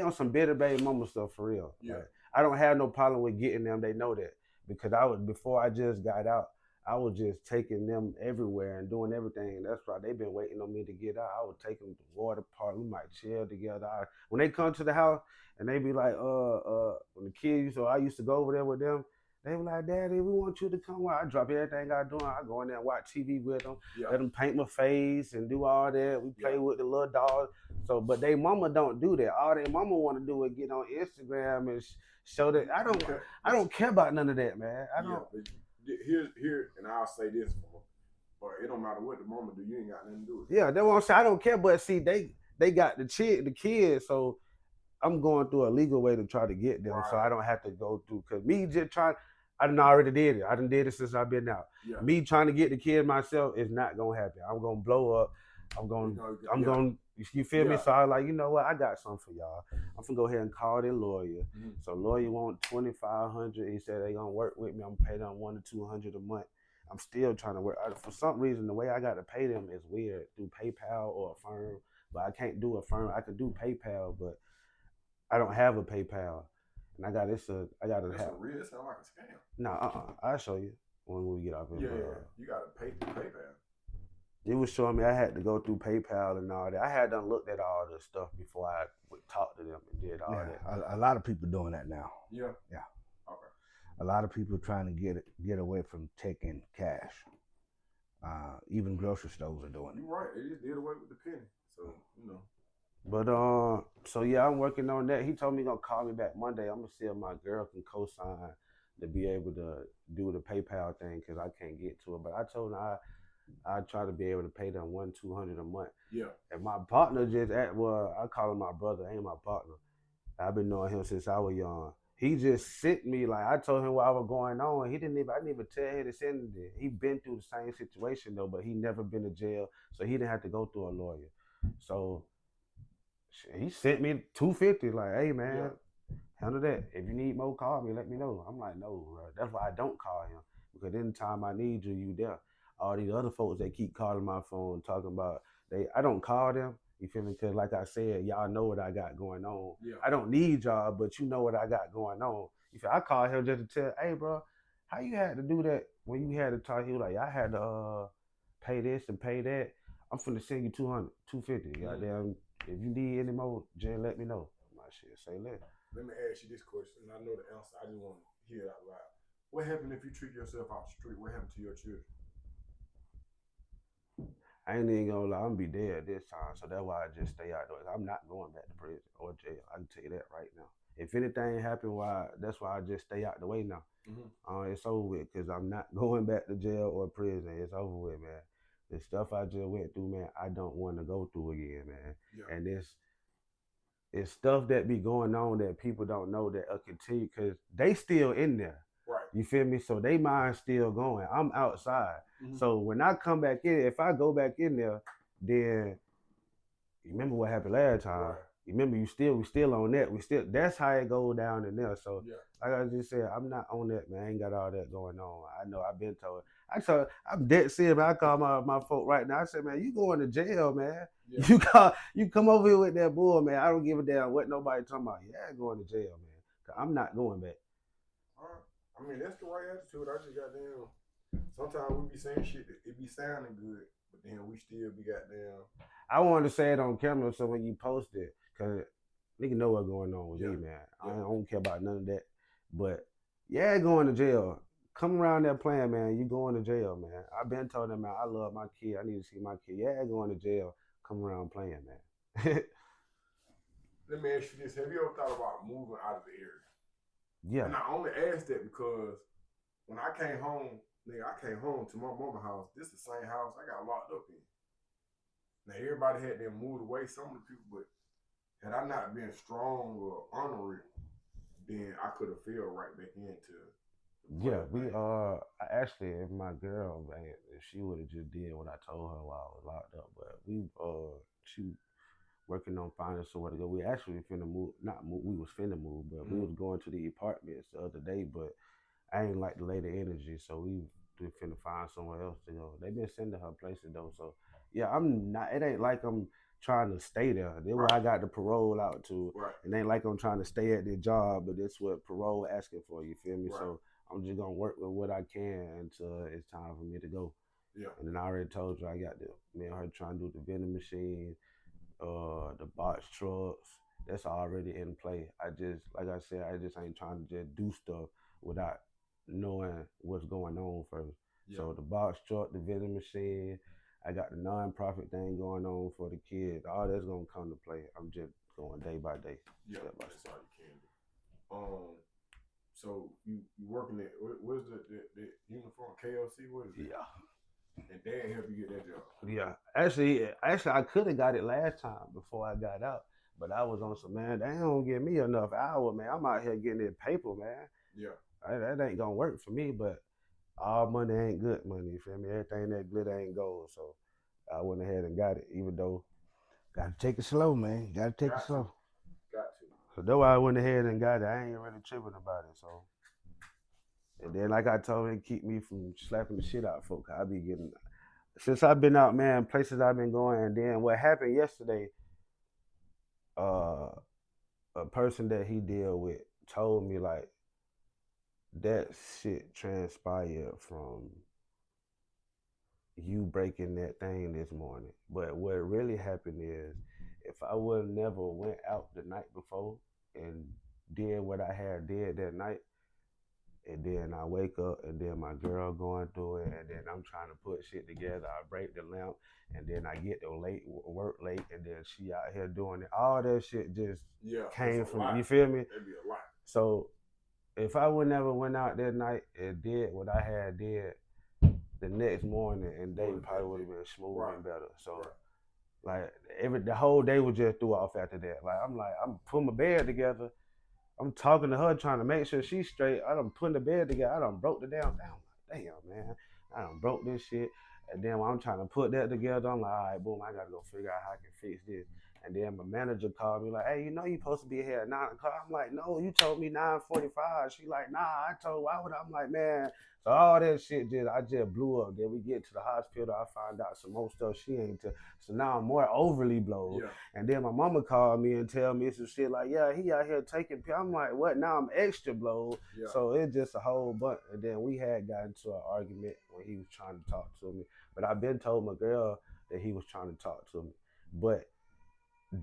on some bitter baby mama stuff for real. Yeah. Like, I don't have no problem with getting them. They know that because I was before I just got out. I was just taking them everywhere and doing everything. That's why they've been waiting on me to get out. I would take them to the water park. We might chill together. When they come to the house and they be like, when the kids, so I used to go over there with them. They were like, Daddy, we want you to come. I drop everything I do. I go in there and watch TV with them. Yeah. Let them paint my face and do all that. We play Yeah. with the little dolls. So, but they mama don't do that. All they mama want to do is get on Instagram and show that. I don't care about none of that, man. I don't. Here, and I'll say this, but it don't matter what the mama do. You ain't got nothing to do with it. Yeah, that's what I'm saying. I don't care, but see, they got the kids, so I'm going through a legal way to try to get them, so I don't have to go through. Cause me just trying, I done already did it. I done did it since I've been out. Yeah. Me trying to get the kid myself is not gonna happen. I'm gonna blow up. I'm gonna. You feel me? So I was like, you know what? I got something for y'all. I'm gonna go ahead and call their lawyer. Mm-hmm. So lawyer want $2,500. He said they gonna work with me. I'm gonna pay them $100 to $200 a month. I'm still trying to work. For some reason, the way I got to pay them is weird through PayPal or Affirm, but I can't do Affirm. I could do PayPal, but I don't have a PayPal, and I got this. I got to have. Real. It sound like a scam. No, I'll show you when we get off here. Yeah, you got to pay through PayPal. It was showing me I had to go through PayPal and all that. I had done looked at all this stuff before I would talk to them and did all that. A lot of people doing that now. Yeah. Okay. A lot of people trying to get away from taking cash. Even grocery stores are doing it. You're right. They just did away with the penny. So, you know. But so yeah, I'm working on that. He told me he's gonna call me back Monday. I'm gonna see if my girl can co-sign to be able to do the PayPal thing because I can't get to it. But I told him I try to be able to pay them $200 a month. Yeah. And my partner I call him my brother, ain't my partner. I've been knowing him since I was young. He just sent me like I told him what I was going on. I didn't even tell him to send it. He been through the same situation though, but he never been to jail, so he didn't have to go through a lawyer. So he sent me $250. Like, hey man, handle that. If you need more, call me. Let me know. I'm like, no, bro. That's why I don't call him because anytime I need you, you there. All these other folks that keep calling my phone talking about I don't call them. You feel me? Because like I said, y'all know what I got going on. Yeah. I don't need y'all, but you know what I got going on. If I call him just to tell, hey bro, how you had to do that when you had to talk? He was like, I had to pay this and pay that. I'm finna send you 200, 250. Goddamn, if you need any more, Jay, let me know. My shit, say less. Let me ask you this question, and I know the answer. I just want to hear it out loud. What happened if you treat yourself out the street? What happened to your children? I ain't even gonna lie, I'm gonna be dead this time, so that's why I just stay out there. I'm not going back to prison or jail. I can tell you that right now. If anything happened, that's why I just stay out the way now. Mm-hmm. It's over with because I'm not going back to jail or prison. It's over with, man. The stuff I just went through, man, I don't want to go through again, man. Yeah. And it's stuff that be going on that people don't know that continue because they still in there. Right. You feel me? So they mind still going. I'm outside. Mm-hmm. So when I come back in, if I go back in there, then you remember what happened last time. Right. You remember we still on that. That's how it goes down in there. So yeah. like I just said, I'm not on that, man. I ain't got all that going on. I know I've been told. I'm dead serious. I call my folk right now. I said, man, you going to jail, man. Yeah. You come over here with that bull, man. I don't give a damn what nobody talking about. Yeah, going to jail, man. Cause I'm not going back. All right. I mean, that's the right attitude. I just got down. Sometimes we be saying shit that it be sounding good, but then we still be goddamn. I wanted to say it on camera so when you post it, cause nigga know what's going on with me, man. I don't care about none of that. But yeah, going to jail. Come around there playing, man. You going to jail, man. I've been told them, man, I love my kid. I need to see my kid. Yeah, going to jail. Come around playing, man. Let me ask you this. Have you ever thought about moving out of the area? Yeah. And I only asked that because when I came home, I came home to my mama's house. This is the same house I got locked up in. Now, everybody had them moved away, some of the people, but had I not been strong or honorary, then I could have fell right back into. Yeah, actually, if my girl, man, if she would have just did what I told her while I was locked up, but she working on finding somewhere to go. We actually finna move, not move, we was finna move, but we was going to the apartments the other day, but I ain't like the lady energy, so we finna find somewhere else to go. They been sending her places though, so yeah, I'm not. It ain't like I'm trying to stay there. That's where I got the parole out to. Right. It ain't like I'm trying to stay at the job, but that's what parole asking for. You feel me? Right. So I'm just gonna work with what I can until it's time for me to go. Yeah. And then I already told you I got me and her trying to do the vending machine, the box trucks. That's already in play. I just, like I said, I just ain't trying to just do stuff without knowing what's going on first. Yeah. So the box truck, the vending machine, I got the nonprofit thing going on for the kids. All that's gonna come to play. I'm just going day by day. Yeah, that's all you can do. So you working at what is the uniform KLC? What is it? Yeah. And Dad helped you get that job. Yeah, actually, I could have got it last time before I got out, but I was on some, man. They don't give me enough hours, man. I'm out here getting that paper, man. Yeah, that ain't gonna work for me. But all money ain't good money. You feel me? Everything that glitter ain't gold. So I went ahead and got it, even though gotta take it slow, man. You gotta take it slow. Got to. So though I went ahead and got it, I ain't really tripping about it. So. And then, like I told him, keep me from slapping the shit out of folks. I be getting, since I've been out, man, places I've been going. And then what happened yesterday, a person that he deal with told me like that shit transpired from you breaking that thing this morning. But what really happened is, if I would never went out the night before and did what I had did that night, and then I wake up, and then my girl going through it, and then I'm trying to put shit together. I break the lamp, and then I get to work late, and then she out here doing it. All that shit just came from lot. You feel me? That'd be a lot. So if I would never went out that night and did what I had did the next morning, and they probably would have been smooth and better. So like the whole day was just threw off after that. I'm putting my bed together. I'm talking to her, trying to make sure she's straight. I done putting the bed together. I done broke the damn down. Damn, man. I done broke this shit. And then when I'm trying to put that together, I'm like, all right, boom, I got to go figure out how I can fix this. And then my manager called me like, hey, you know you supposed to be here at 9 o'clock. I'm like, no, you told me 9:45. She like, nah, why would I? I'm like, man. So all that shit I just blew up. Then we get to the hospital. I find out some more stuff she ain't tell. So now I'm more overly blown. Yeah. And then my mama called me and tell me some shit like, yeah, he out here taking pills. I'm like, what? Now I'm extra blown. Yeah. So it's just a whole bunch. And then we had gotten into an argument when he was trying to talk to me. But I've been told my girl that he was trying to talk to me. But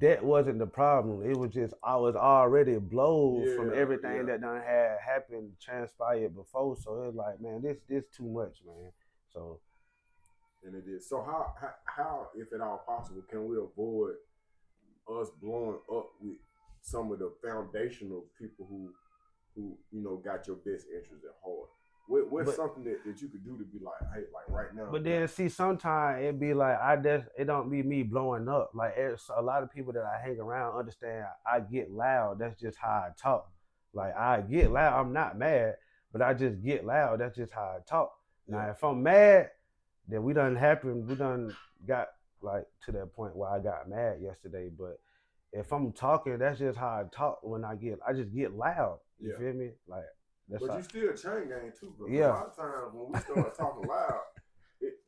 that wasn't the problem. It was just I was already blown from everything that done had happened, transpired before. So it was like, man, this too much, man. So, and it is. So how, if at all possible, can we avoid us blowing up with some of the foundational people who got your best interests at heart? What's something that you could do to be like, hey, like right now? But then see, sometimes it be like it don't be me blowing up. Like it's a lot of people that I hang around understand I get loud. That's just how I talk. Like I get loud. I'm not mad, but I just get loud. That's just how I talk. Yeah. Now if I'm mad, then we done got like to that point where I got mad yesterday. But if I'm talking, that's just how I talk. When I just get loud. You feel me? Like. But you still chain gang too, bro. Yeah. A lot of times when we start talking loud,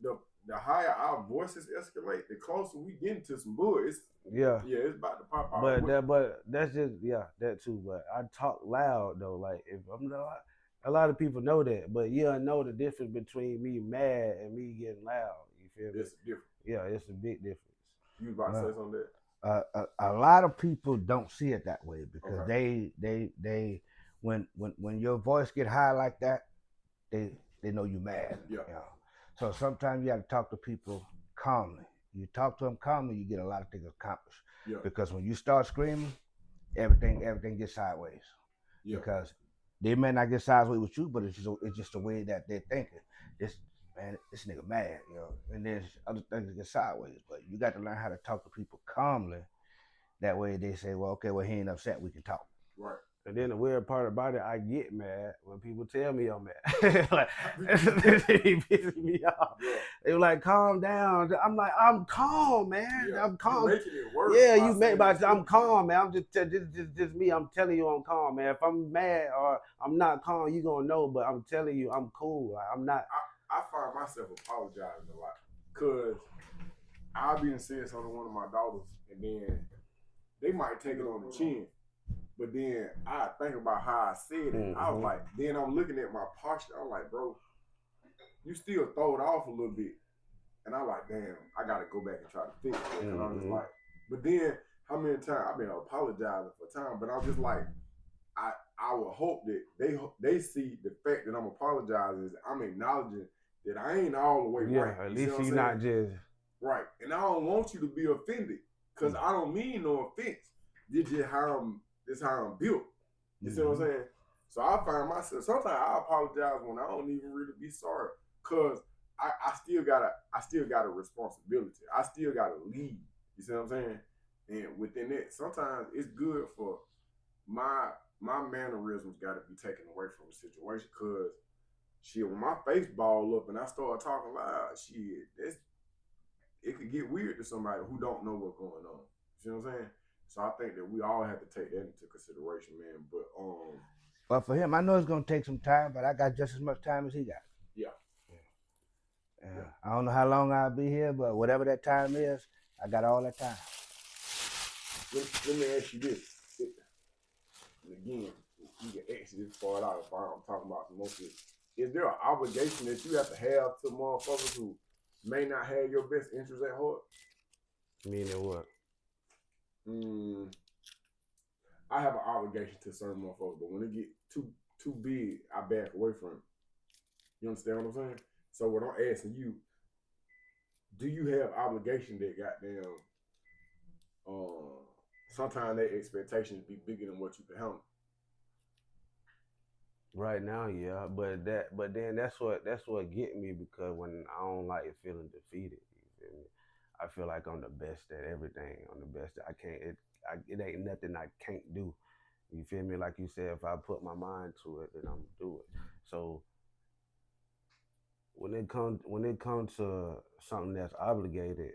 the higher our voices escalate, the closer we get into some bullshit. It's about to pop out. But that's just that too. But I talk loud though. Like if I'm a lot of people know that, but know the difference between me mad and me getting loud. You feel me? It's different. Yeah, it's a big difference. You about to say something that? A lot of people don't see it that way because they when your voice get high like that, they know you mad. Yeah. You know? So sometimes you have to talk to people calmly. You talk to them calmly, you get a lot of things accomplished. Yeah. Because when you start screaming, everything gets sideways. Yeah. Because they may not get sideways with you, but it's just the way that they're thinking. This nigga mad, and there's other things that get sideways. But you got to learn how to talk to people calmly. That way they say, well, okay, well, he ain't upset, we can talk. Right. And then the weird part about it, I get mad when people tell me I'm mad. Like, it pisses me off. Yeah. They were like, calm down. I'm like, I'm calm, man. Yeah. I'm calm. You're making it worse. Yeah, you make I'm calm, man. I'm just me. I'm telling you I'm calm, man. If I'm mad or I'm not calm, you gonna know, but I'm telling you I'm cool. Like, I'm not. I find myself apologizing a lot because I'll be and said something to one of my daughters, and then they might take it on the chin. But then I think about how I said it. I was like, then I'm looking at my posture. I'm like, bro, you still throw it off a little bit. And I'm like, damn, I got to go back and try to fix it. Because I'm just like, but then how many times I've been apologizing for time, but I'm just like, I would hope that they see the fact that I'm apologizing is I'm acknowledging that I ain't all the way right. At least you're not just right. And I don't want you to be offended because I don't mean no offense. This is how I'm built. You see what I'm saying? So I find myself sometimes I apologize when I don't even really be sorry because I still got a responsibility. I still got to lead. You see what I'm saying? And within that, sometimes it's good for my mannerisms got to be taken away from the situation because shit, when my face ball up and I start talking loud, shit, it could get weird to somebody who don't know what's going on. You see what I'm saying? So I think that we all have to take that into consideration, man. But for him, I know it's gonna take some time, but I got just as much time as he got. Yeah. I don't know how long I'll be here, but whatever that time is, I got all that time. Let me ask you this. And again, you can exit this part out if I'm talking about some more shit. Is there an obligation that you have to have to motherfuckers who may not have your best interests at heart? Meaning what? I have an obligation to certain motherfuckers, but when it get too big, I back away from it. You understand what I'm saying? So what I'm asking you, do you have obligation that goddamn sometimes their expectations be bigger than what you can handle? Right now, yeah, but then that's what get me because when I don't like feeling defeated, you feel me? I feel like I'm the best at everything. I'm the best. It ain't nothing I can't do. You feel me? Like you said, if I put my mind to it, then I'm gonna do it. So when it comes to something that's obligated,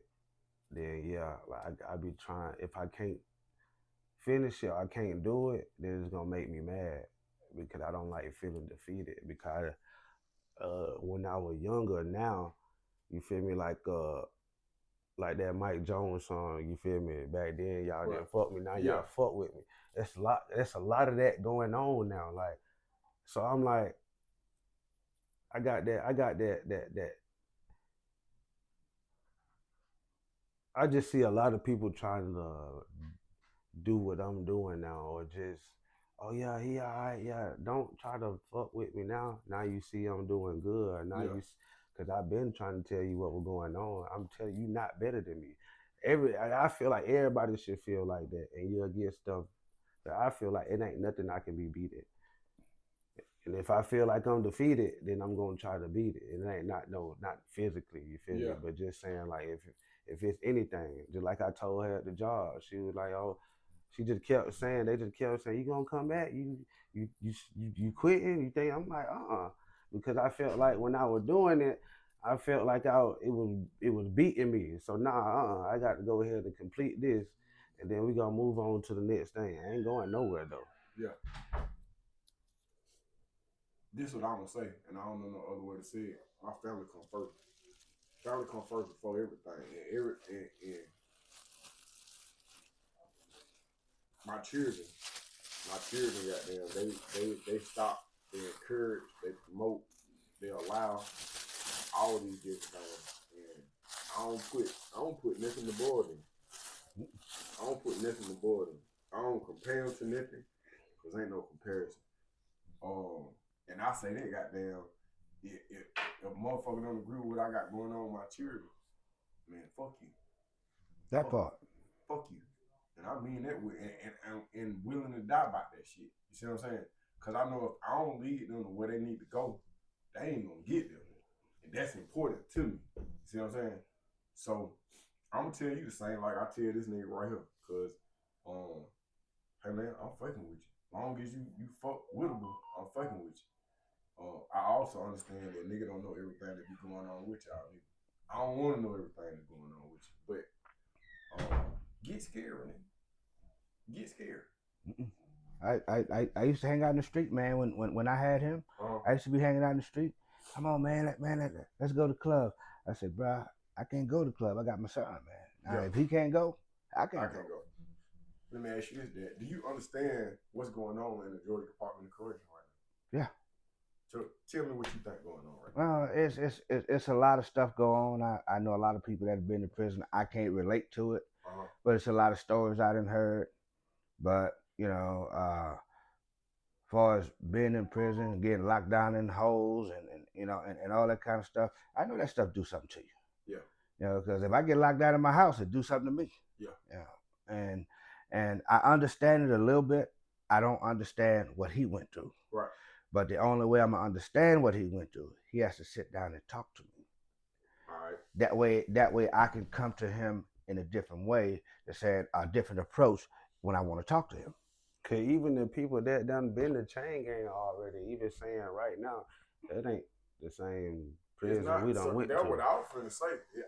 then yeah, like I be trying. If I can't finish it, I can't do it, then it's gonna make me mad because I don't like feeling defeated. Because when I was younger, now you feel me, like that Mike Jones song, you feel me? Back then y'all didn't fuck me, now y'all fuck with me. That's a lot of that going on now. Like, so I'm like, I got that. I just see a lot of people trying to do what I'm doing now, or just, oh yeah, he all right, yeah. Don't try to fuck with me now. Now you see I'm doing good. Now because I've been trying to tell you what was going on. I'm telling you, not better than me. I feel like everybody should feel like that, and you'll get stuff. But I feel like it ain't nothing I can be beat at. And if I feel like I'm defeated, then I'm gonna try to beat it. And it ain't not physically, you feel me? But just saying like if it's anything, just like I told her at the job, she was like, oh, she just kept saying, you gonna come back? You quitting? You think? I'm like, because I felt like when I was doing it, I felt like it was beating me. So I got to go ahead and complete this, and then we gonna move on to the next thing. I ain't going nowhere though. Yeah. This is what I'm gonna say, and I don't know no other way to say it. My family come first. Family come first before everything. And my children, goddamn, they stop, they encourage, they promote, they allow all these different things. And I don't put nothing to board them. I don't put nothing to board them. I don't compare them to nothing, because ain't no comparison. And I say that, goddamn, if a motherfucker don't agree with what I got going on with my children, man, fuck you. That part. Fuck you. And I mean that with and willing to die about that shit. You see what I'm saying? Because I know if I don't lead them to where they need to go, they ain't gonna get there. And that's important to me. You see what I'm saying? So I'm gonna tell you the same like I tell this nigga right here. Cause hey man, I'm fucking with you. As long as you fuck with them, I'm fucking with you. I also understand that nigga don't know everything that be going on with y'all nigga. I don't want to know everything that's going on with you, but get scared, nigga. Get scared. I used to hang out in the street, man. When I had him, I used to be hanging out in the street. Come on, man, let's go to the club. I said, bro, I can't go to the club. I got my son, man. Now, Yeah. if he can't go, I can't go. Let me ask you this, Dad. Do you understand what's going on in the Georgia Department of Correction right now? Yeah. So tell me what you think going on right now. It's a lot of stuff going on. I know a lot of people that have been in prison. I can't relate to it, but it's a lot of stories I done heard. But you know, as far as being in prison, getting locked down in holes, and you know, and all that kind of stuff, I know that stuff do something to you. Yeah. You know, because if I get locked down in my house, it do something to me. Yeah. You know, and I understand it a little bit. I don't understand what he went through. Right. But the only way I'm gonna understand what he went through, he has to sit down and talk to me. All right. That way I can come to him in a different way, to say a different approach when I want to talk to him. Cause even the people that done been the chain gang already, even saying right now, that ain't the same prison we done went to. That's what I was finna say.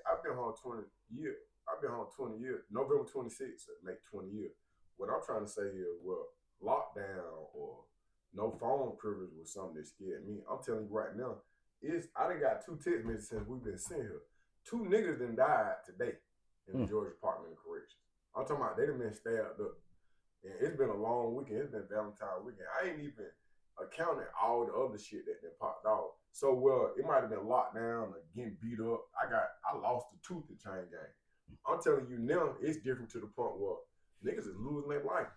I've been home 20 years. I've been home 20 years. November 26th, make 20 years. What I'm trying to say is, well, lockdown or no phone privilege was something that scared me. I'm telling you right now, I done got 2 text messages since we've been sitting here. 2 niggas done died today in the Georgia Department of Corrections. I'm talking about they done been stabbed up. And it's been a long weekend. It's been Valentine's weekend. I ain't even accounted all the other shit that popped off. So, well, it might have been locked down or getting beat up. I lost the tooth to chain gang. I'm telling you now, it's different to the point where niggas is losing their life.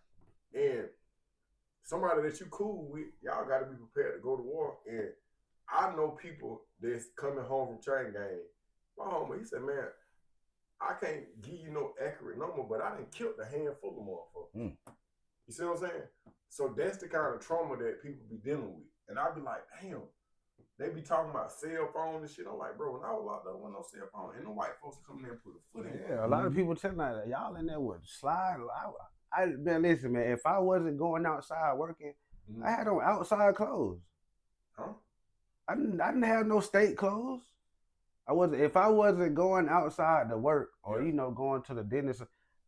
And somebody that you cool with, y'all got to be prepared to go to war. And I know people that's coming home from chain gang. My homie, he said, man, I can't give you no accurate number, but I done killed a handful of motherfuckers. You see what I'm saying? So that's the kind of trauma that people be dealing with. And I be like, damn, they be talking about cell phone and shit. I'm like, bro, when I was locked up, there wasn't no cell phone. And no white folks come in there and put a foot in. Yeah, a lot of people telling that y'all in there with slide. Man, listen, man, if I wasn't going outside working, I had on outside clothes. Huh? I didn't have no state clothes. If I wasn't going outside to work or going to the dentist,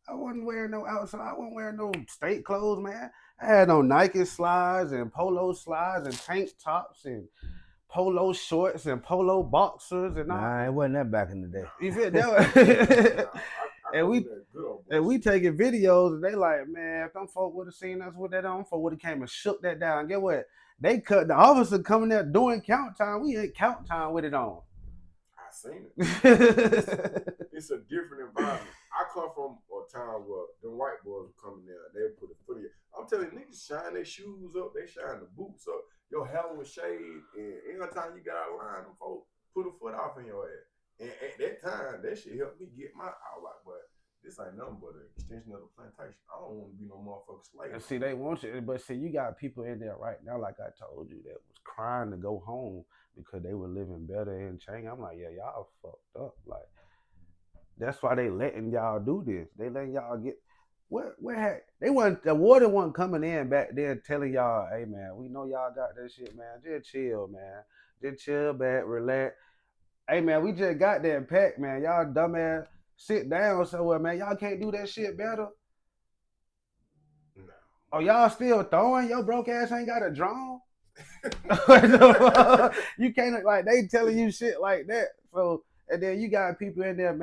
I wasn't wearing no outside. I wasn't wearing no state clothes, man. I had on Nike slides and polo slides and tank tops and polo shorts and polo boxers and all. Nah, it wasn't that back in the day. You feel that? And we taking videos and they like, man, if them folk would have seen us with that on, folk would have came and shook that down. Get what? They cut the officer coming there doing count time. We ain't count time with it on. I seen it. It's a different environment. I come from a town where the white boys would come in there, they would put a foot in. I'm telling you, niggas shine their shoes up, they shine the boots up. Your hair was shaved, and every time you got out of line, them folks put a foot off in your ass. And at that time, that shit helped me get my outlet. But this ain't nothing but an extension of the plantation. I don't want to be no motherfucking slave. And see, they want you, but see, you got people in there right now, like I told you, that was crying to go home because they were living better in Chang. I'm like, yeah, y'all fucked up. Like, that's why they letting y'all do this. They letting y'all get the water wasn't coming in back then telling y'all, hey man, we know y'all got that shit, man. Just chill, man. Just chill back, relax. Hey man, we just got that pack, man. Y'all dumbass sit down somewhere, man. Y'all can't do that shit better. No. Oh, y'all still throwing? Your broke ass ain't got a drone? You can't, like, they telling you shit like that. So, and then you got people in there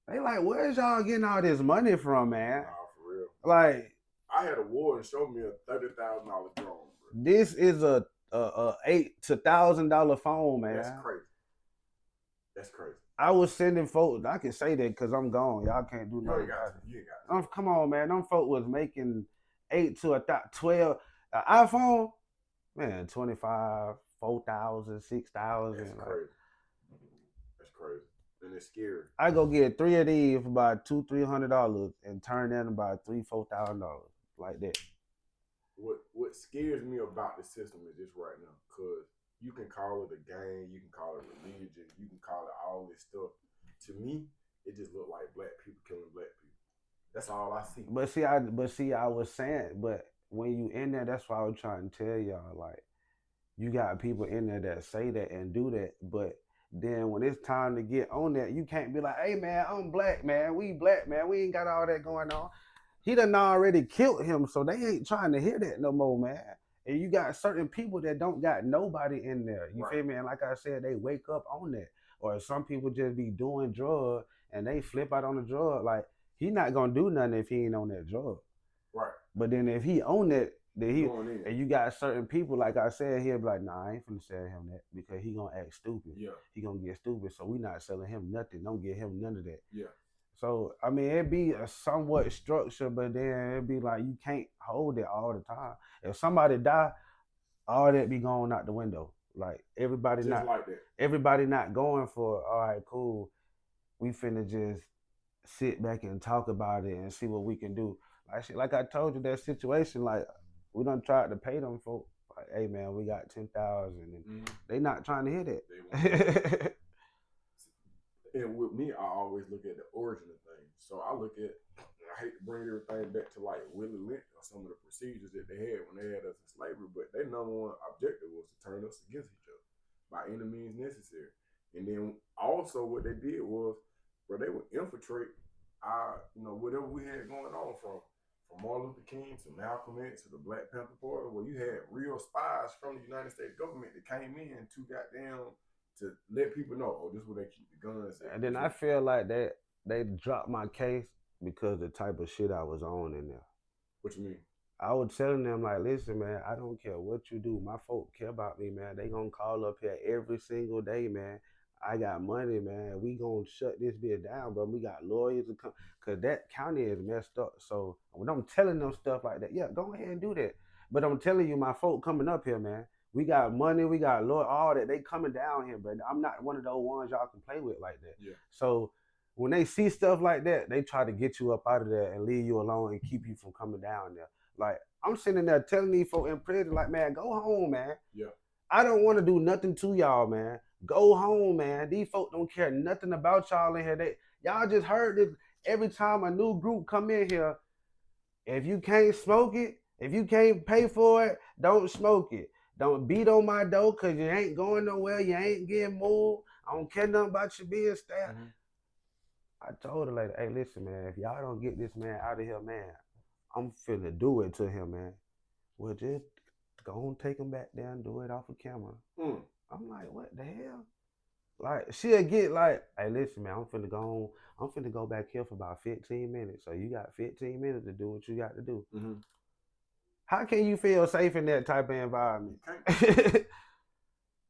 they like, where's y'all getting all this money from, man? Nah, for real. Like, I had a warden show me a $30,000 drone, bro. This is a $8,000 to $1,000 phone, man. That's crazy. That's crazy. I was sending folks. I can say that because I'm gone. Y'all can't do nothing. You ain't got it. Come on, man. Them folks was making 8 to 12. An iPhone, man, 25, 4,000, 6,000. That's crazy. That's crazy. And it's scary. I go get 3 of these for about $200-$300 and turn in about $3,000-$4,000 like that. What scares me about the system is this right now, because you can call it a gang, you can call it religion, you can call it all this stuff. To me, it just look like black people killing black people. That's all I see. I was saying, but when you in there, that's why I was trying to tell y'all, like, you got people in there that say that and do that, but then when it's time to get on that, you can't be like, hey man, I'm black, man. We black, man. We ain't got all that going on. He done already killed him, so they ain't trying to hear that no more, man. And you got certain people that don't got nobody in there. You feel me? And like I said, they wake up on that. or some people just be doing drugs and they flip out on the drug. Like he not gonna do nothing if he ain't on that drug. Right. But then if he own it, then he Going in. and you got certain people, like I said, he'll be like, nah, I ain't finna sell him that because he gonna act stupid. Yeah. He gonna get stupid. So we not selling him nothing. Don't get him none of that. Yeah. So I mean, it'd be a somewhat structure, but then it'd be like you can't hold it all the time. If somebody die, all that be going out the window. Like everybody Just not like that. everybody not going for all right, cool. We finna just sit back and talk about it and see what we can do. Like I told you, that situation, like we done tried to pay them for. Like, hey man, we got 10,000, and they not trying to hear that. And with me, I always look at the origin of things. So I look at, I hate to bring everything back to like Willie Lynch or some of the procedures that they had when they had us in slavery, but their number one objective was to turn us against each other by any means necessary. And then also what they did was, bro, they would infiltrate our, whatever we had going on from Martin Luther King to Malcolm X to the Black Panther Party, where you had real spies from the United States government that came in to goddamn to let people know, oh, this is where they keep the guns at. And then I feel like they dropped my case because the type of shit I was on in there. What you mean? I was telling them like, listen, man, I don't care what you do. My folk care about me, man. They gonna call up here every single day, man. I got money, man. We gonna shut this bit down, bro. We got lawyers to come, cause that county is messed up. So when I'm telling them stuff like that, yeah, go ahead and do that. But I'm telling you, my folk coming up here, man. We got money, we got lawyer, all that. They coming down here, but I'm not one of those ones y'all can play with like that. Yeah. So when they see stuff like that, they try to get you up out of there and leave you alone and keep you from coming down there. Like I'm sitting there telling these folk in prison, like, man, go home, man. Yeah. I don't want to do nothing to y'all, man. Go home, man. These folk don't care nothing about y'all in here. Y'all just heard this every time a new group come in here. If you can't smoke it, if you can't pay for it, don't smoke it. Don't beat on my door because you ain't going nowhere. You ain't getting moved. I don't care nothing about you being stabbed. I told her later, hey, listen, man, if y'all don't get this man out of here, man, I'm finna do it to him, man. Well, just go and take him back there and do it off of camera. I'm like, what the hell? Like, she'll get like, hey, listen, man, I'm finna go back here for about 15 minutes. So you got 15 minutes to do what you got to do. How can you feel safe in that type of environment?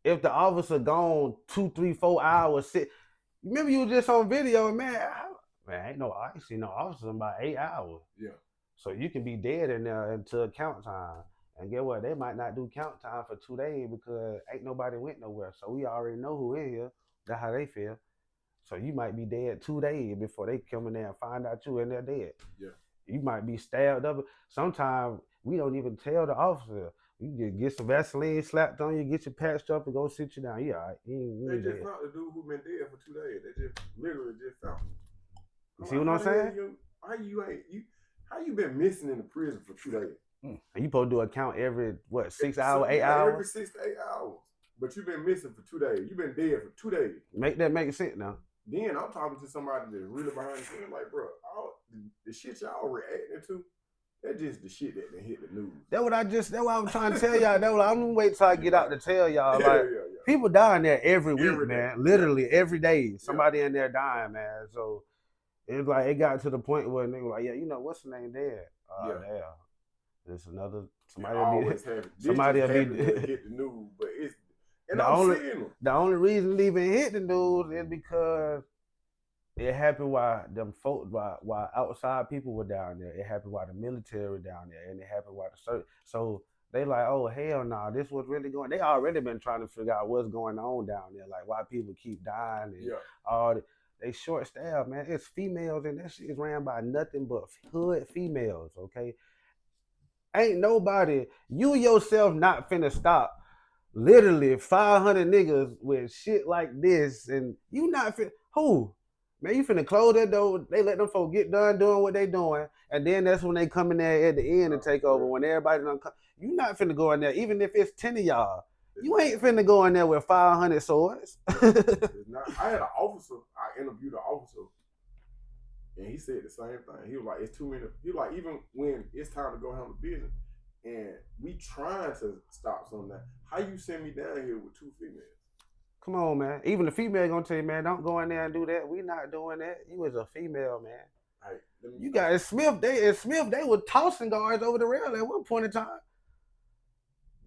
If the officer gone 2, 3, 4 hours, remember you were just on video, man, I ain't seen no officer in about 8 hours. Yeah. So you can be dead in there until count time. And get what? They might not do count time for 2 days because ain't nobody went nowhere. So we already know who in here. That's how they feel. So you might be dead 2 days before they come in there and find out you in there dead. Yeah. You might be stabbed up. Sometimes we don't even tell the officer. You just get some Vaseline slapped on you, get your patched up, and go sit you down. Yeah, all right. They just found the dude who been dead for 2 days. They just literally just found him. You see what I'm saying? How you been missing in the prison for 2 days? And you supposed to do a count every 6 hours, 8 hours? Every 6 to 8 hours. But you've been missing for 2 days. You've been dead for 2 days. Make that make sense now. Then I'm talking to somebody that's really behind the scenes, like, bro, all the shit y'all reacting to, that's just the shit that hit the news. That's what I'm trying to tell y'all. That's what I'm gonna wait till I get out to tell y'all. Like, people dying there every week, man. Literally every day. Somebody in there dying, man. So it's like it got to the point where they were like, yeah, what's the name there? Damn. There's another somebody will be hit the news, but it's the only reason it even hit the news is because it happened while them folks, while outside people were down there. It happened while the military were down there, and it happened while the search. So they like, oh hell no, this was really going. They already been trying to figure out what's going on down there, like why people keep dying and all that. They short staffed, man. It's females, and that shit is ran by nothing but hood females. Okay, ain't nobody. You yourself not finna stop. Literally 500 niggas with shit like this, and you not finna. Who? Man, you finna close that door. They let them folk get done doing what they doing, and then that's when they come in there at the end and take over. When everybody done come, you not finna go in there, even if it's 10 of y'all. You ain't finna go in there with 500 swords. I had an officer. I interviewed an officer, and he said the same thing. He was like, "It's too many." He was like, even when it's time to go handle business, and we trying to stop something. How you send me down here with 2 females? Come on, man. Even the female gonna tell you, man, don't go in there and do that. We not doing that. You as a female, man. Hey, You got Smith. They were tossing guards over the rail at one point in time.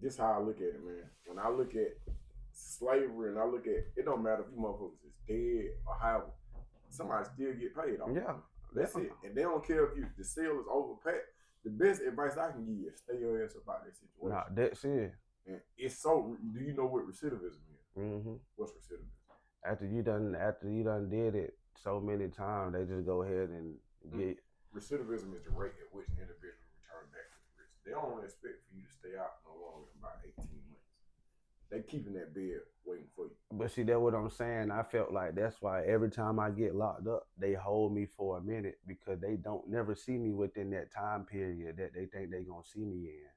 This how I look at it, man. When I look at slavery and I look at it, don't matter if you motherfuckers is dead or how somebody still get paid off. Yeah, that's it. And they don't care if the sale is overpacked. The best advice I can give you is stay your ass about that situation. Nah, that's it. And it's so. Do you know what recidivism is? Mm-hmm. What's recidivism? After you done did it so many times, they just go ahead and get. Recidivism is the rate at which individuals return back to the prison. They don't expect for you to stay out no longer than about 18 months. They keeping that bed waiting for you. But see, that's what I'm saying. I felt like that's why every time I get locked up, they hold me for a minute because they don't never see me within that time period that they think they gonna see me in.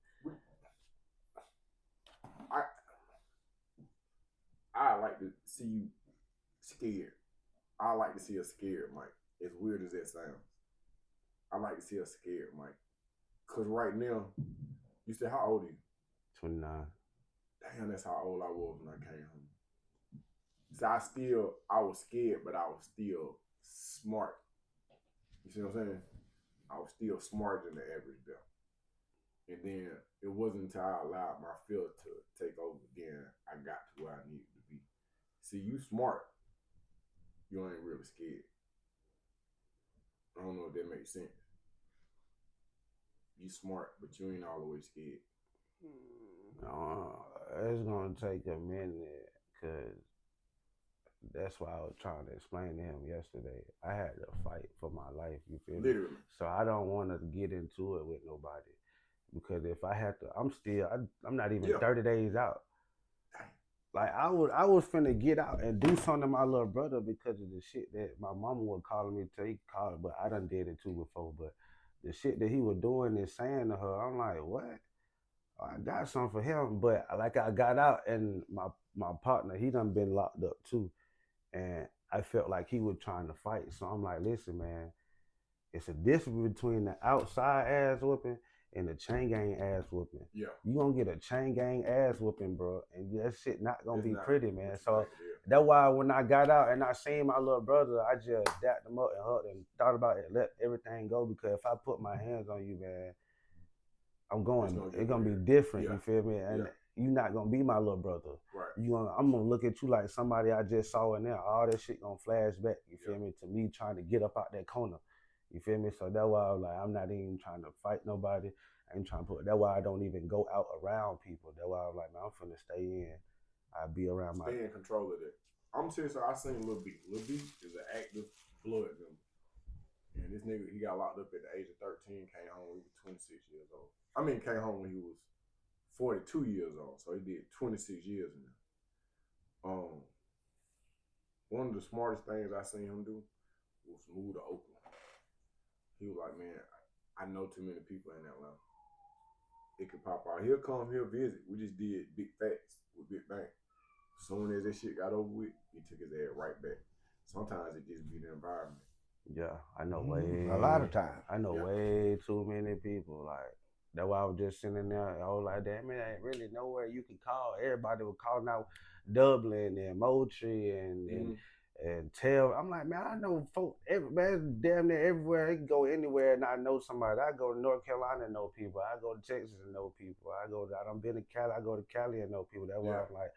I like to see you scared. I like to see us scared, Mike. As weird as that sounds. I like to see us scared, Mike. Because right now, you said, how old are you? 29. Damn, that's how old I was when I came home. So I was scared, but I was still smart. You see what I'm saying? I was still smarter than the average Bell. And then it wasn't until I allowed my fear to take over again, I got to where I needed to be. See, you smart. You ain't really scared. I don't know if that makes sense. You smart, but you ain't all the way scared. It's gonna take a minute because that's why I was trying to explain to him yesterday. I had to fight for my life. You feel me? Literally. So I don't want to get into it with nobody because if I had to, I'm not even 30 days out. Like I was finna get out and do something to my little brother because of the shit that my mama was calling me to call, but I done did it too before. But the shit that he was doing and saying to her, I'm like, what? I got something for him, but like I got out and my partner, he done been locked up too, and I felt like he was trying to fight. So I'm like, listen, man, it's a difference between the outside ass whooping and the chain gang ass whooping. Yeah. You gonna get a chain gang ass whooping, bro, and that shit not gonna be pretty, man. So that's why when I got out and I seen my little brother, I just dapped him up and hugged and thought about it, let everything go, because if I put my hands on you, man, it's gonna be different. Yeah. You feel me? And you're not gonna be my little brother. Right. I'm gonna look at you like somebody I just saw in there. All that shit gonna flash back. You feel me? To me trying to get up out that corner. You feel me? So that's why I was like, I'm not even trying to fight nobody. I ain't trying to put. That's why I don't even go out around people. That's why I was like, man, I'm finna stay in. I be around Stay in control of that. I'm serious. I seen Lil B. Lil B is an active blood member. And this nigga, he got locked up at the age of 13, came home when he was 26 years old. I mean, came home when he was 42 years old. So he did 26 years in there. One of the smartest things I seen him do was move to Oakland. He was like, man, I know too many people in Atlanta. It could pop out. He'll come, he'll visit. We just did Big Facts with Big Bang. As soon as that shit got over with, he took his ass right back. Sometimes it just be the environment. Yeah, I know a lot of times. I know way too many people. Like that's why I was just sitting there. I was like, damn, it ain't really nowhere you can call. Everybody was calling out Dublin and Moultrie and tell. I'm like, man, I know folk. Man, damn near everywhere. I can go anywhere and I know somebody. I go to North Carolina and know people. I go to Texas and know people. I done been to Cali. I go to Cali and know people. That's why I'm like,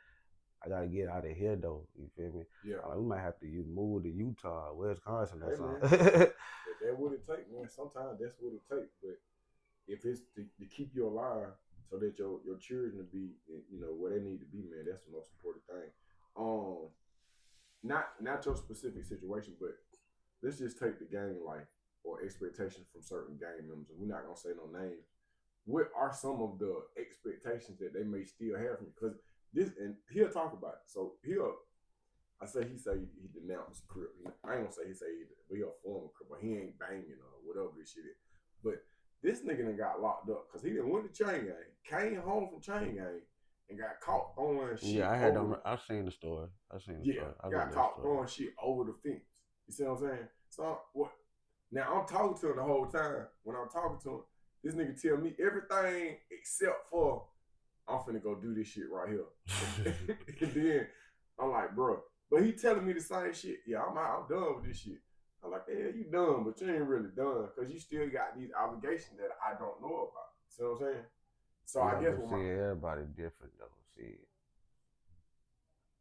I gotta get out of here though. You feel me? Yeah. We might have to move to Utah, Wisconsin, or something. That's what it takes, man. Sometimes that's what it takes. But if it's to keep you alive, so that your children be, where they need to be, man, that's the most important thing. Not your specific situation, but let's just take the gang life or expectations from certain gang members. And we're not gonna say no names. What are some of the expectations that they may still have from you? Because this, and he'll talk about it. So he denounced Crip. I ain't gonna say but he'll form a Crip, but he ain't banging or whatever this shit is. But this nigga done got locked up because he done went to chain gang, came home from chain gang, and got caught throwing shit. Yeah, I've seen the story. Got caught throwing shit over the fence. You see what I'm saying? So what? Now I'm talking to him the whole time. When I'm talking to him, this nigga tell me everything except for I'm finna go do this shit right here. And then I'm like, bro, but he telling me the same shit. Yeah, I'm out. I'm done with this shit. I'm like, yeah, you done, but you ain't really done because you still got these obligations that I don't know about. See what I'm saying? So I Yeah, guess but with see, my everybody different though. See,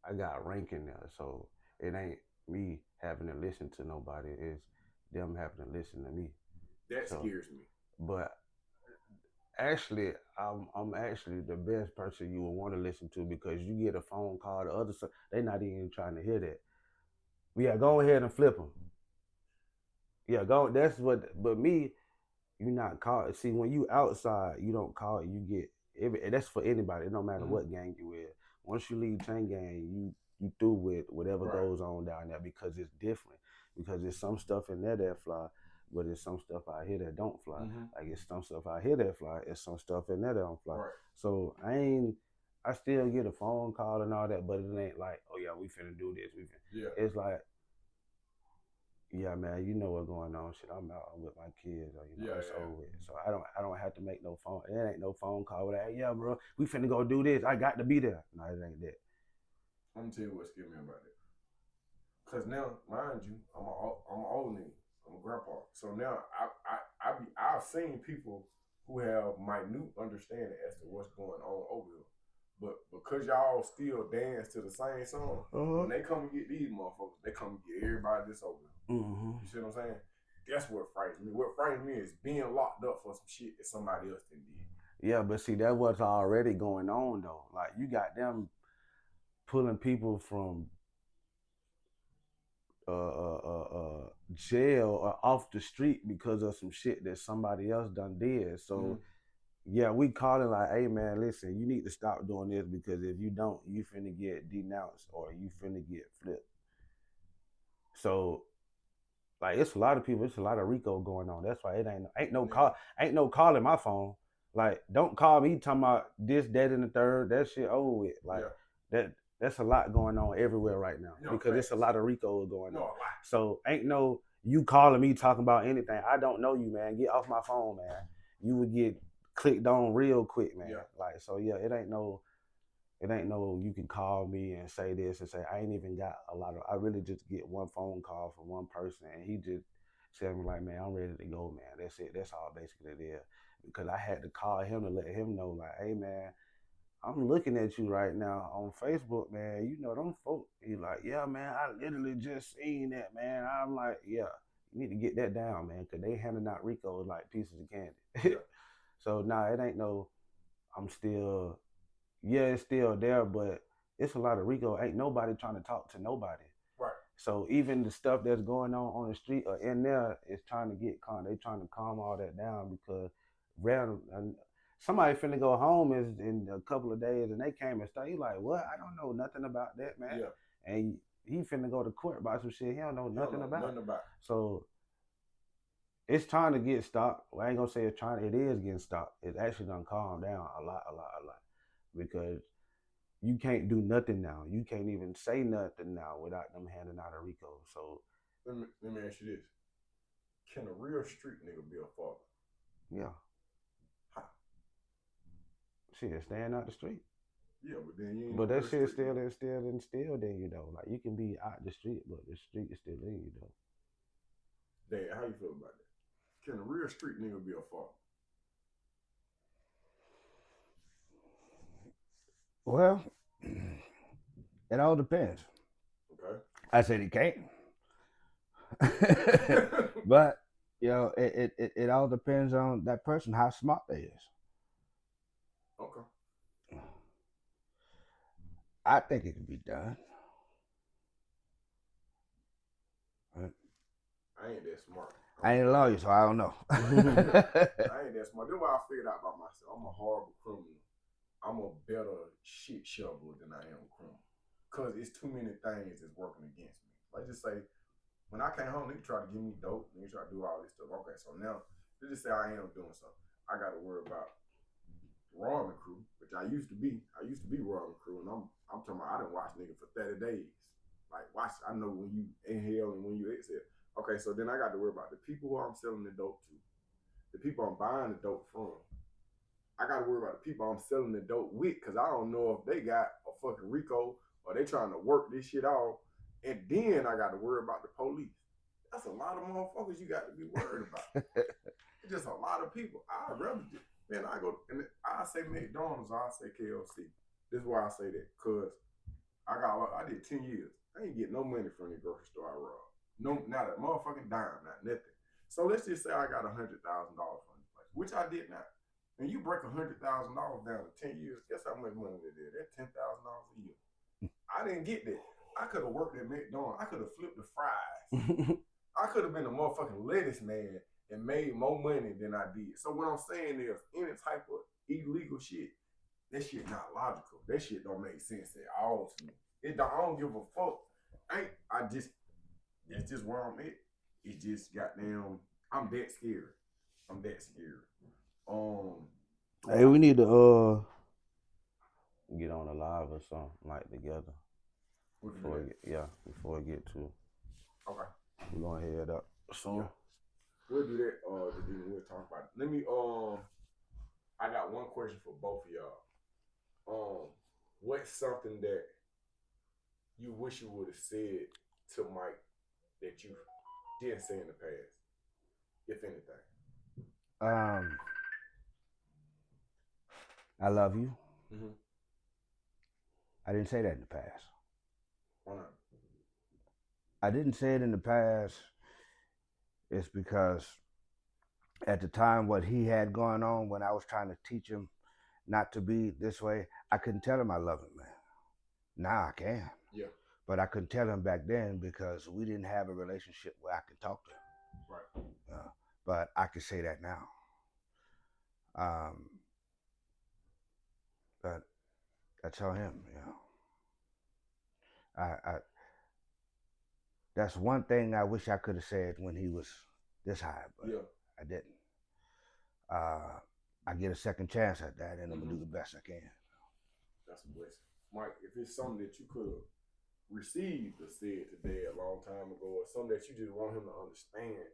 I got rank in there, so it ain't me having to listen to nobody. It's them having to listen to me. that So, scares me. but actually, I'm actually the best person you would want to listen to because you get a phone call. The other side, they not even trying to hear that. Yeah, go ahead and flip them. Yeah, go. That's what. But me, you not caught. See, when you outside, you don't call it. You get every. And that's for anybody. It don't matter Mm-hmm. what gang you in. Once you leave chain gang, you through with whatever Right. goes on down there because it's different. Because there's some stuff in there that fly, but there's some stuff out here that don't fly. Mm-hmm. Like it's some stuff out here that fly. It's some stuff in there that don't fly. Right. So I ain't. I still get a phone call and all that, but it ain't like, oh yeah, we finna do this. We finna. Yeah. It's like, yeah, man, you know what's going on. Shit, I'm out with my kids, or Yeah. it's over with. So I don't have to make no phone. It ain't no phone call with that. Hey, yeah, bro, we finna go do this. I got to be there. No, it ain't that. I'm gonna tell you what scared me about it. Cause now, mind you, I'm an old nigga. I'm a grandpa. So now I've seen people who have minute understanding as to what's going on over here. But because y'all still dance to the same song, when they come and get these motherfuckers, they come and get everybody this over. Mm-hmm. You see what I'm saying? That's what frightens me. What frightens me is being locked up for some shit that somebody else didn't do. Yeah, but see, that what's already going on though. Like you got them pulling people from jail or off the street because of some shit that somebody else done did. So yeah, we calling like, hey man, listen, you need to stop doing this because if you don't, you finna get denounced or you finna get flipped. So like it's a lot of people, it's a lot of Rico going on. That's why it ain't no call, ain't no calling my phone. Like don't call me talking about this, that, and the third. That shit over with. Like that's a lot going on everywhere right now because it's a lot of Rico going on. So ain't no you calling me talking about anything. I don't know you, man. Get off my phone, man. You would get clicked on real quick, man. Like so, yeah. It ain't no you can call me and say this and say I ain't even got a lot of I really just get one phone call from one person and he just tell me like, man, I'm ready to go, man. That's it. That's all basically it is. Because I had to call him to let him know, like, hey man, I'm looking at you right now on Facebook, man. You know them folks. He like, yeah, man, I literally just seen that, man. I'm like, yeah, you need to get that down, man, because they handing out Ricos like pieces of candy. So nah, it ain't no I'm still yeah, it's still there, but it's a lot of Rico. Ain't nobody trying to talk to nobody. Right. So even the stuff that's going on the street or in there is trying to get calm. They trying to calm all that down because somebody finna go home is in a couple of days and they came and started. He like, what? I don't know nothing about that, man. Yeah. And he finna go to court about some shit he don't know nothing about. Nothing about. So it's trying to get stopped. Well, I ain't gonna say it's trying. It is getting stopped. It's actually gonna calm down a lot, because you can't do nothing now. You can't even say nothing now without them handing out a Rico. So let me ask you this: can a real street nigga be a father? Yeah. How? Shit, staying out the street. Yeah, but then you ain't but no that shit still instilled in you though. Like you can be out the street, but the street is still in you though. Dan, how you feel about that? Can a real street nigga be a father? Well, it all depends. Okay. I said he can't. But you know, it all depends on that person, how smart they is. Okay. I think it can be done. I ain't that smart. I ain't a lawyer, so I don't know. I ain't that smart. That's why I figured out about myself. I'm a horrible criminal. I'm a better shit shoveler than I am a criminal. Cause it's too many things that's working against me. Like just say, when I came home, nigga tried to give me dope, nigga tried to do all this stuff. Okay, so now let's just say I am doing something. I got to worry about Royal Crew, which I used to be. I used to be Royal Crew, and I'm talking about I done watch nigga for 30 days. Like watch, I know when you inhale and when you exhale. Okay, so then I got to worry about the people who I'm selling the dope to, the people I'm buying the dope from. I got to worry about the people I'm selling the dope with because I don't know if they got a fucking Rico or they trying to work this shit off, and then I got to worry about the police. That's a lot of motherfuckers you got to be worried about. It's just a lot of people. I'd rather just, man, I go, and I say McDonald's, I say KFC. This is why I say that, because I did 10 years. I ain't get no money from the grocery store I robbed. No, not a motherfucking dime, not nothing. So let's just say I got $100,000 from this place, which I did not. And you break $100,000 down to 10 years, guess how much money that is? That's $10,000 a year. I didn't get that. I could have worked at McDonald's. I could have flipped the fries. I could have been a motherfucking lettuce man and made more money than I did. So what I'm saying is, any type of illegal shit, that shit not logical. That shit don't make sense at all to me. I don't give a fuck. That's just where I'm at. It's just goddamn, I'm that scared. I'm that scared. Hey, we need to get on a live or something like together. Before we get to. Okay. We're gonna head up. So yeah. We'll do that. Then we'll talk about it. Let me. I got one question for both of y'all. What's something that you wish you would have said to Mike that you didn't say in the past, if anything? I love you. Mm-hmm. I didn't say that in the past. Why not? I didn't say it in the past. It's because at the time what he had going on, when I was trying to teach him not to be this way, I couldn't tell him I love him, man. Now I can. Yeah. But I couldn't tell him back then because we didn't have a relationship where I could talk to him. Right. But I can say that now. But I tell him, I that's one thing I wish I could have said when he was this high, but I didn't. I get a second chance at that, and I'm gonna do the best I can. That's a blessing, Mike. If it's something that you could have received or said today a long time ago, or something that you just want him to understand,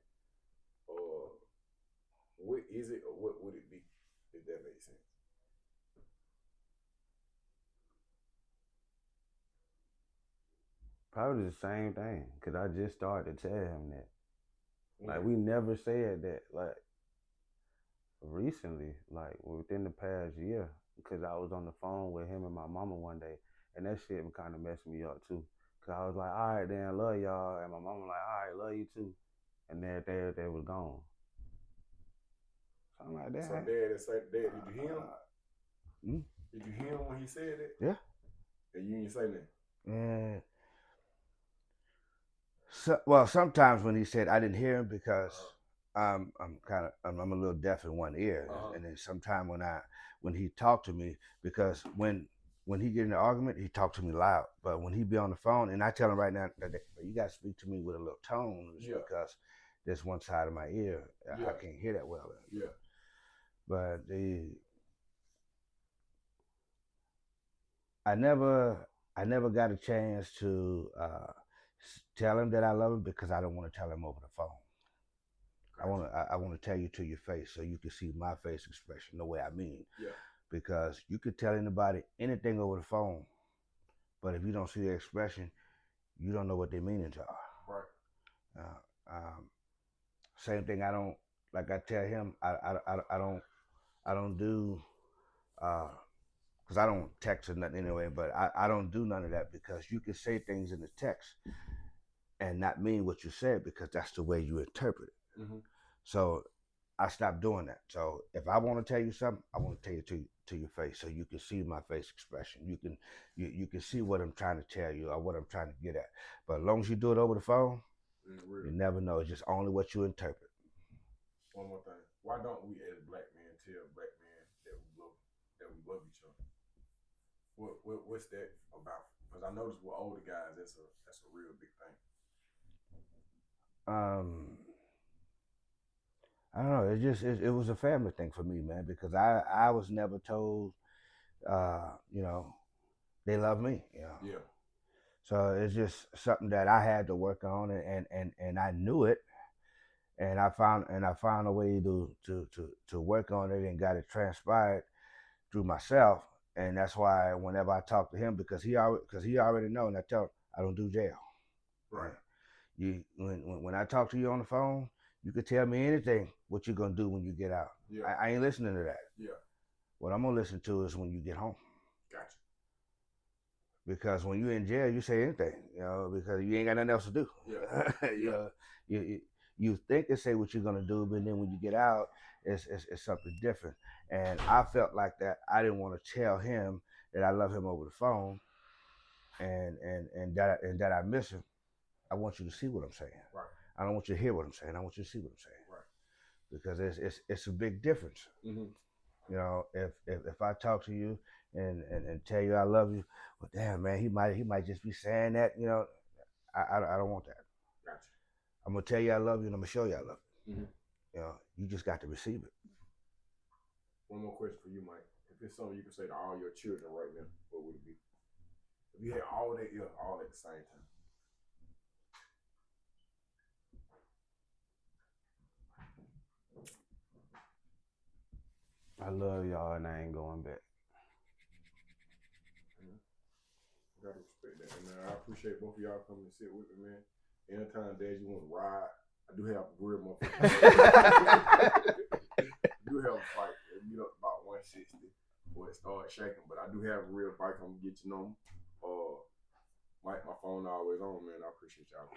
what is it, or what would it be? If that makes sense. Probably the same thing, because I just started to tell him that. Like, we never said that, like, recently, like, within the past year, because I was on the phone with him and my mama one day, and that shit kind of messed me up, too. Because I was like, all right, then, love y'all, and my mama like, all right, love you, too. And then they was gone. Something like that. So, Dad, did you hear him? Did you hear him when he said it? Yeah. And you didn't say that? Yeah. So, well, sometimes when he said, I didn't hear him because I'm a little deaf in one ear, and then sometimes when he talked to me, because when he get in an argument, he talked to me loud, but when he be on the phone, and I tell him right now that you got to speak to me with a little tone, because there's one side of my ear I can't hear that well. Yeah. But I never got a chance to tell him that I love him because I don't want to tell him over the phone. Gotcha. I want to tell you to your face so you can see my face expression the way I mean. Yeah. Because you could tell anybody anything over the phone, but if you don't see their expression, you don't know what their meanings are. Right. Same thing. I don't, like I tell him, I don't do, because I don't text or nothing anyway, but I don't do none of that, because you can say things in the text and not mean what you said because that's the way you interpret it. Mm-hmm. So I stopped doing that. So if I want to tell you something, I want to tell you to your face so you can see my face expression. You can see what I'm trying to tell you or what I'm trying to get at. But as long as you do it over the phone, you never know. It's just only what you interpret. One more thing. Why don't we as black men tell black men that we love each other? What's that about? Because I noticed with older guys, that's a real big thing. I don't know. It was a family thing for me, man, because I was never told, they love me. Yeah. So it's just something that I had to work on, and I knew it, and I found a way to work on it and got it transpired through myself, And that's why whenever I talk to him, because he already know, and I tell him I don't do jail. Right. You when I talk to you on the phone, you could tell me anything what you're gonna do when you get out. Yeah. I ain't listening to that. Yeah. What I'm gonna listen to is when you get home. Gotcha. Because when you're in jail, you say anything, because you ain't got nothing else to do. Yeah. You think and say what you're gonna do, but then when you get out, it's something different. And I felt like that. I didn't want to tell him that I love him over the phone, and that I miss him. I want you to see what I'm saying. Right. I don't want you to hear what I'm saying. I want you to see what I'm saying. Right. Because it's a big difference. Mm-hmm. If I talk to you and tell you I love you, well, damn man, he might just be saying that. I don't want that. Gotcha. I'm gonna tell you I love you, and I'm gonna show you I love you. Mm-hmm. You just got to receive it. One more question for you, Mike. If it's something you can say to all your children right now, what would it be? If you had all that, all at the same time. I love y'all and I ain't going back. I gotta respect that, man. I appreciate both of y'all coming to sit with me, man. Anytime, Dad, you want to ride, I do have a real motherfucker. I do have a bike. It get up about 160 before it starts shaking, but I do have a real bike. I'm gonna get you number. Mike, my phone always on, man. I appreciate y'all.